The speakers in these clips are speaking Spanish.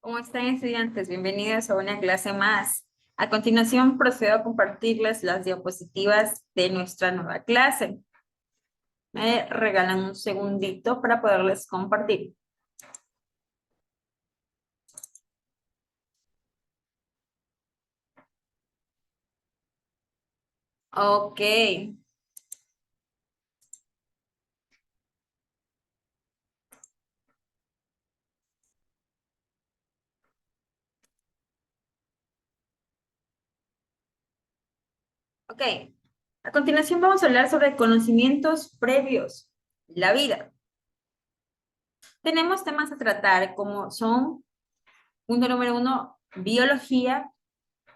¿Cómo están, estudiantes? Bienvenidos a una clase más. A continuación procedo a compartirles las diapositivas de nuestra nueva clase. Me regalan un segundito para poderles compartir. Ok. Ok. A continuación vamos a hablar sobre conocimientos previos, la vida. Tenemos temas a tratar como son, punto número 1, biología,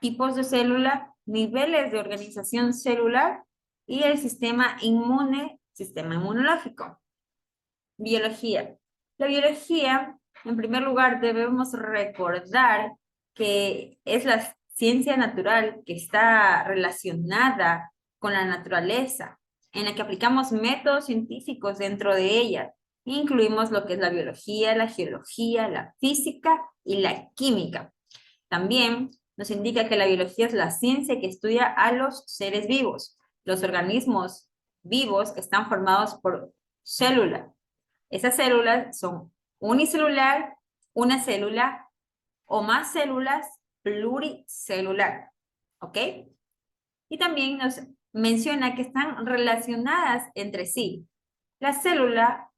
tipos de célula, niveles de organización celular y el sistema inmune, sistema inmunológico. Biología. La biología, en primer lugar, debemos recordar que es la ciencia natural que está relacionada con la naturaleza, en la que aplicamos métodos científicos dentro de ella. Incluimos lo que es la biología, la geología, la física y la química. También nos indica que la biología es la ciencia que estudia a los seres vivos. Los organismos vivos están formados por células. Esas células son unicelular, una célula o más células pluricelular. ¿Ok? Y también nos menciona que están relacionadas entre sí. La célula,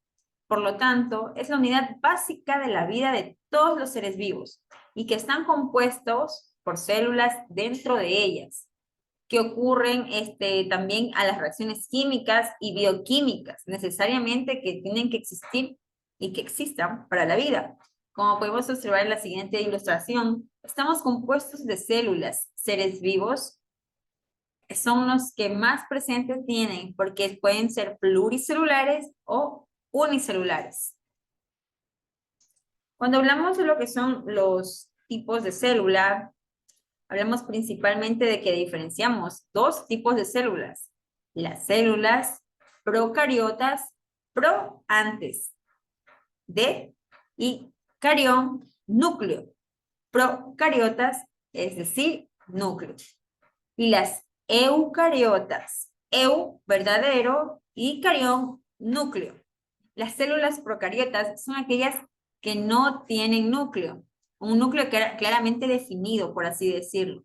por lo tanto, es la unidad básica de la vida de todos los seres vivos y que están compuestos por células dentro de ellas, que ocurren también a las reacciones químicas y bioquímicas, necesariamente que tienen que existir y que existan para la vida. Como podemos observar en la siguiente ilustración, estamos compuestos de células, seres vivos, son los que más presentes tienen, porque pueden ser pluricelulares o unicelulares. Cuando hablamos de lo que son los tipos de célula, hablamos principalmente de que diferenciamos dos tipos de células. Las células procariotas, pro antes de, y carión, núcleo. Procariotas, es decir, núcleo. Y las eucariotas, verdadero, y carión, núcleo. Las células procariotas son aquellas que no tienen núcleo, un núcleo claramente definido, por así decirlo,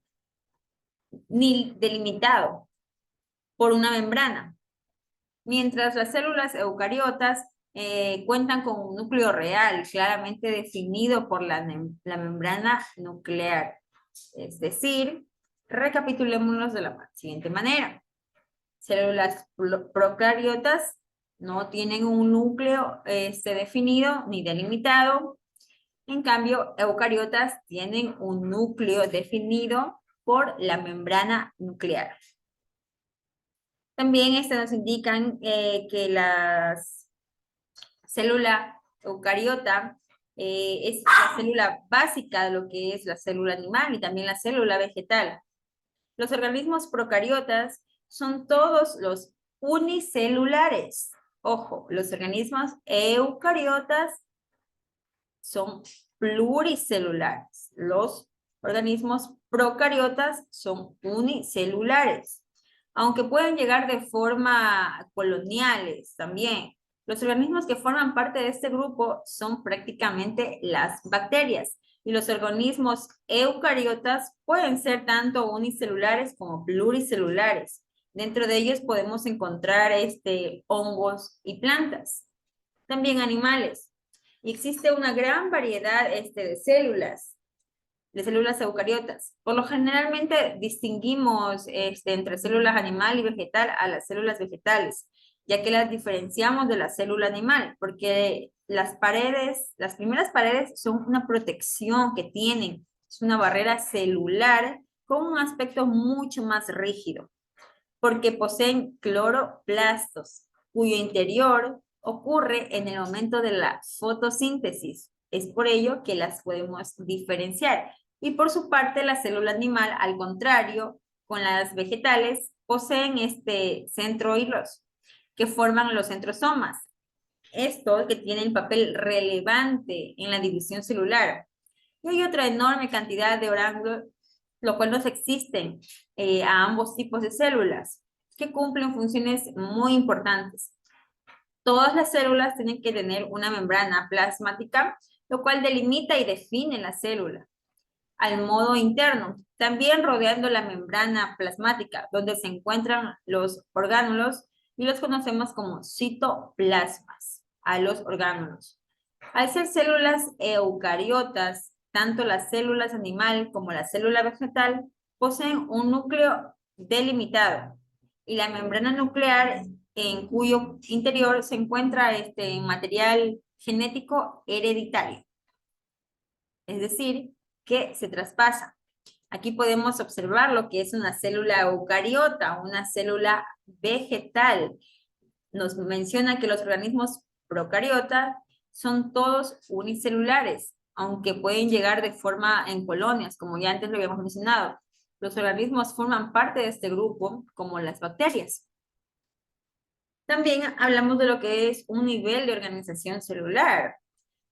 ni delimitado por una membrana, mientras las células eucariotas cuentan con un núcleo real, claramente definido por la membrana nuclear. Es decir, recapitulémoslos de la siguiente manera. Células procariotas no tienen un núcleo definido ni delimitado. En cambio, eucariotas tienen un núcleo definido por la membrana nuclear. También nos indican que la célula eucariota es la célula básica de lo que es la célula animal y también la célula vegetal. Los organismos procariotas son todos los unicelulares. Ojo, los organismos eucariotas son pluricelulares. Los organismos procariotas son unicelulares, aunque pueden llegar de forma coloniales también. Los organismos que forman parte de este grupo son prácticamente las bacterias, y los organismos eucariotas pueden ser tanto unicelulares como pluricelulares. Dentro de ellos podemos encontrar hongos y plantas. También animales. Y existe una gran variedad de células eucariotas. Por lo generalmente distinguimos entre células animal y vegetal a las células vegetales, ya que las diferenciamos de la célula animal, porque las primeras paredes son una protección que tienen, es una barrera celular con un aspecto mucho más rígido, porque poseen cloroplastos, cuyo interior ocurre en el momento de la fotosíntesis. Es por ello que las podemos diferenciar. Y por su parte, la célula animal, al contrario, con las vegetales, poseen centrohilos que forman los centrosomas. Esto que tiene el papel relevante en la división celular. Y hay otra enorme cantidad de orgánulos, lo cual nos existen a ambos tipos de células, que cumplen funciones muy importantes. Todas las células tienen que tener una membrana plasmática, lo cual delimita y define la célula. Al modo interno, también rodeando la membrana plasmática, donde se encuentran los orgánulos y los conocemos como citoplasmas, a los orgánulos. Al ser células eucariotas, tanto las células animal como la célula vegetal poseen un núcleo delimitado y la membrana nuclear en cuyo interior se encuentra material genético hereditario, es decir, que se traspasa. Aquí podemos observar lo que es una célula eucariota, una célula vegetal. Nos menciona que los organismos procariotas son todos unicelulares, aunque pueden llegar de forma en colonias, como ya antes lo habíamos mencionado. Los organismos forman parte de este grupo, como las bacterias. También hablamos de lo que es un nivel de organización celular.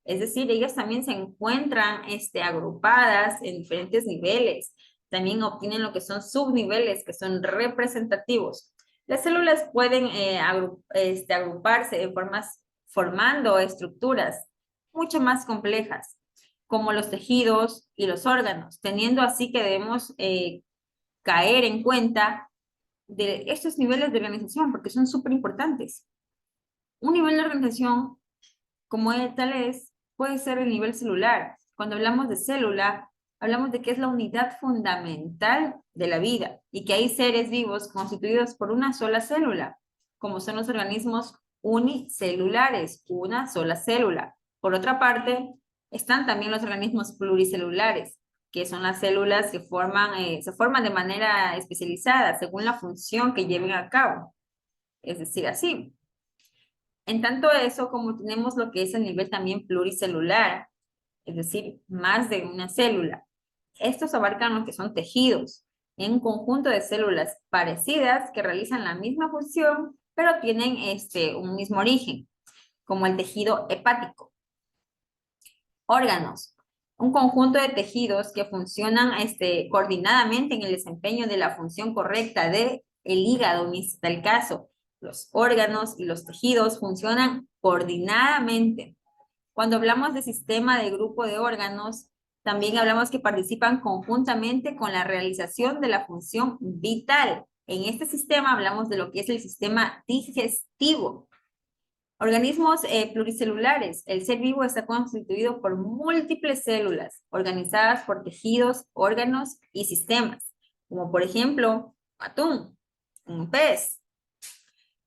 Es decir, ellas también se encuentran agrupadas en diferentes niveles. También obtienen lo que son subniveles, que son representativos. Las células pueden agruparse de formas, formando estructuras mucho más complejas, como los tejidos y los órganos, teniendo así que debemos caer en cuenta de estos niveles de organización, porque son súper importantes. Un nivel de organización como tal puede ser el nivel celular. Cuando hablamos de célula, hablamos de que es la unidad fundamental de la vida y que hay seres vivos constituidos por una sola célula, como son los organismos unicelulares, una sola célula. Por otra parte, están también los organismos pluricelulares, que son las células que se forman de manera especializada según la función que lleven a cabo. Es decir, así. En tanto eso, como tenemos lo que es el nivel también pluricelular, es decir, más de una célula. Estos abarcan lo que son tejidos, en un conjunto de células parecidas que realizan la misma función, pero tienen un mismo origen, como el tejido hepático. Órganos, un conjunto de tejidos que funcionan coordinadamente en el desempeño de la función correcta del hígado, en este caso. Los órganos y los tejidos funcionan coordinadamente. Cuando hablamos de sistema de grupo de órganos, también hablamos que participan conjuntamente con la realización de la función vital. En este sistema hablamos de lo que es el sistema digestivo. Organismos pluricelulares. El ser vivo está constituido por múltiples células organizadas por tejidos, órganos y sistemas, como por ejemplo, atún, un pez.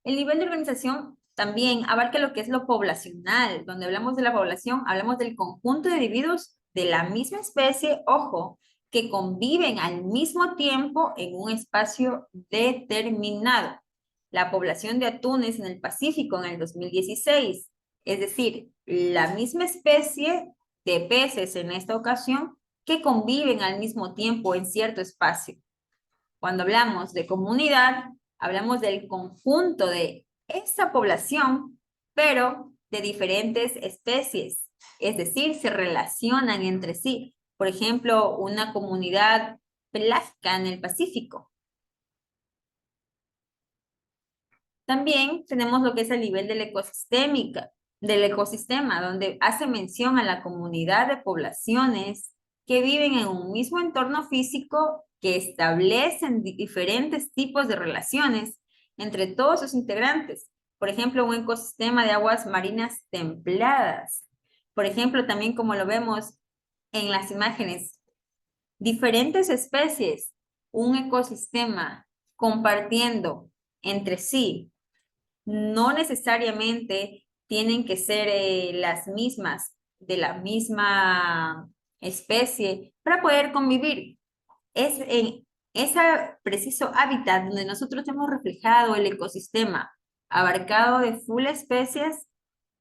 El nivel de organización también abarca lo que es lo poblacional. Donde hablamos de la población, hablamos del conjunto de individuos de la misma especie, ojo, que conviven al mismo tiempo en un espacio determinado. La población de atunes en el Pacífico en el 2016, es decir, la misma especie de peces en esta ocasión que conviven al mismo tiempo en cierto espacio. Cuando hablamos de comunidad, hablamos del conjunto de esa población, pero de diferentes especies, es decir, se relacionan entre sí. Por ejemplo, una comunidad pelágica en el Pacífico. También tenemos lo que es el nivel del ecosistema, donde hace mención a la comunidad de poblaciones que viven en un mismo entorno físico, que establecen diferentes tipos de relaciones entre todos sus integrantes. Por ejemplo, un ecosistema de aguas marinas templadas. Por ejemplo, también como lo vemos en las imágenes, diferentes especies, un ecosistema compartiendo entre sí. No necesariamente tienen que ser las mismas, de la misma especie, para poder convivir. Es en ese preciso hábitat donde nosotros hemos reflejado el ecosistema abarcado de full especies,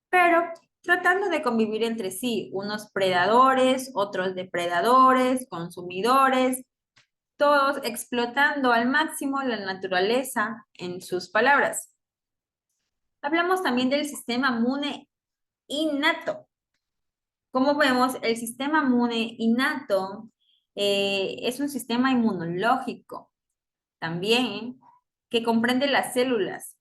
pero tratando de convivir entre sí, unos predadores, otros depredadores, consumidores, todos explotando al máximo la naturaleza en sus palabras. Hablamos también del sistema inmune innato. Como vemos, el sistema inmune innato es un sistema inmunológico también que comprende las células,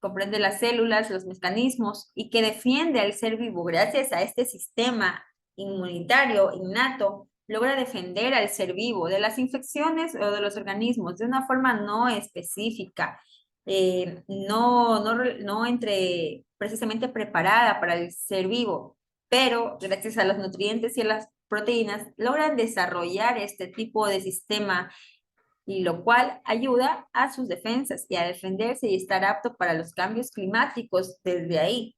los mecanismos y que defiende al ser vivo. Gracias a este sistema inmunitario innato, logra defender al ser vivo de las infecciones o de los organismos de una forma no específica, no precisamente preparada para el ser vivo, pero gracias a los nutrientes y a las proteínas logran desarrollar este tipo de sistema y lo cual ayuda a sus defensas y a defenderse y estar apto para los cambios climáticos desde ahí.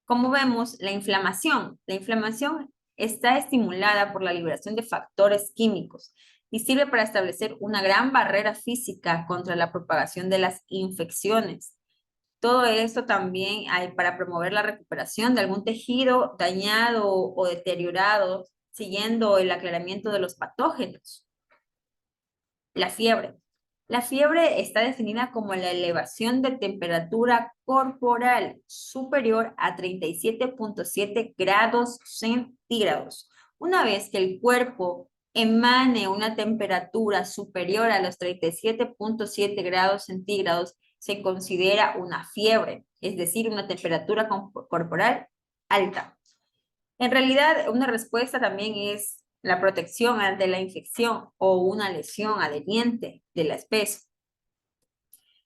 Como vemos, la inflamación está estimulada por la liberación de factores químicos y sirve para establecer una gran barrera física contra la propagación de las infecciones. Todo esto también hay para promover la recuperación de algún tejido dañado o deteriorado, siguiendo el aclaramiento de los patógenos. La fiebre. La fiebre está definida como la elevación de temperatura corporal superior a 37.7 grados centígrados. Una vez que el cuerpo emane una temperatura superior a los 37.7 grados centígrados, se considera una fiebre, es decir, una temperatura corporal alta. En realidad, una respuesta también es la protección ante la infección o una lesión adherente de la especie.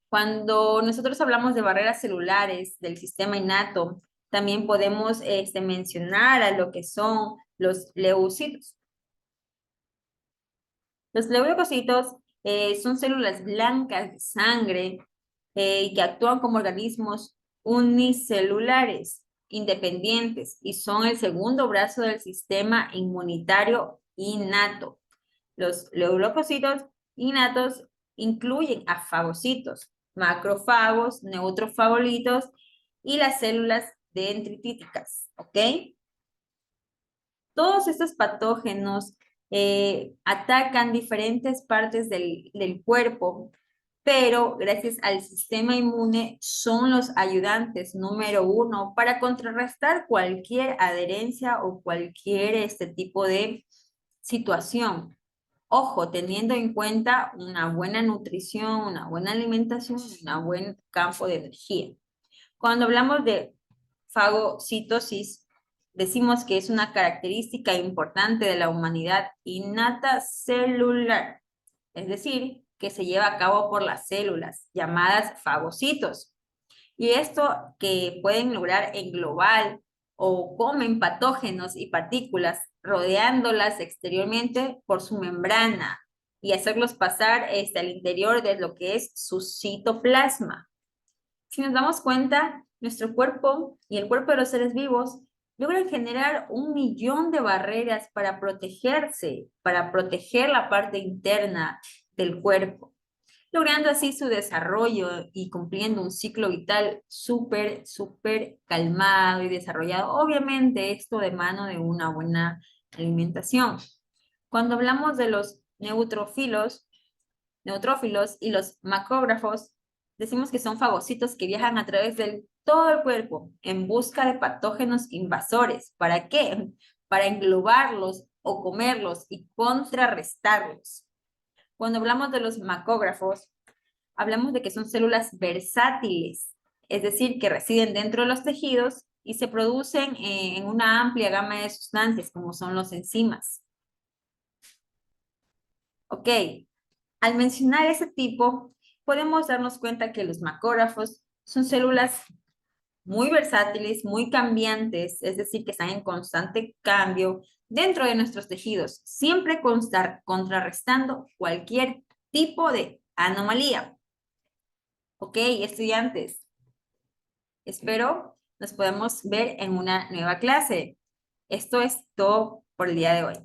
Cuando nosotros hablamos de barreras celulares del sistema innato, también podemos mencionar a lo que son los leucocitos. Los leucocitos son células blancas de sangre que actúan como organismos unicelulares, independientes, y son el segundo brazo del sistema inmunitario innato. Los leucocitos innatos incluyen a fagocitos, macrófagos, neutrofagolitos y las células dendritíticas, ¿ok? Todos estos patógenos atacan diferentes partes del cuerpo, pero gracias al sistema inmune son los ayudantes número 1 para contrarrestar cualquier adherencia o cualquier tipo de situación. Ojo, teniendo en cuenta una buena nutrición, una buena alimentación, un buen campo de energía. Cuando hablamos de fagocitosis, decimos que es una característica importante de la humanidad innata celular, es decir, que se lleva a cabo por las células llamadas fagocitos. Y esto que pueden lograr en global o comen patógenos y partículas rodeándolas exteriormente por su membrana y hacerlos pasar al interior de lo que es su citoplasma. Si nos damos cuenta, nuestro cuerpo y el cuerpo de los seres vivos logran generar 1 millón de barreras para protegerse, para proteger la parte interna del cuerpo, logrando así su desarrollo y cumpliendo un ciclo vital súper calmado y desarrollado. Obviamente esto de mano de una buena alimentación. Cuando hablamos de los neutrófilos y los macrófagos, decimos que son fagocitos que viajan a través de todo el cuerpo en busca de patógenos invasores. ¿Para qué? Para englobarlos o comerlos y contrarrestarlos. Cuando hablamos de los macrófagos, hablamos de que son células versátiles, es decir, que residen dentro de los tejidos y se producen en una amplia gama de sustancias, como son los enzimas. Ok, al mencionar ese tipo, podemos darnos cuenta que los macrófagos son células muy versátiles, muy cambiantes, es decir, que están en constante cambio dentro de nuestros tejidos, siempre contrarrestando cualquier tipo de anomalía. Ok, estudiantes, espero nos podamos ver en una nueva clase. Esto es todo por el día de hoy.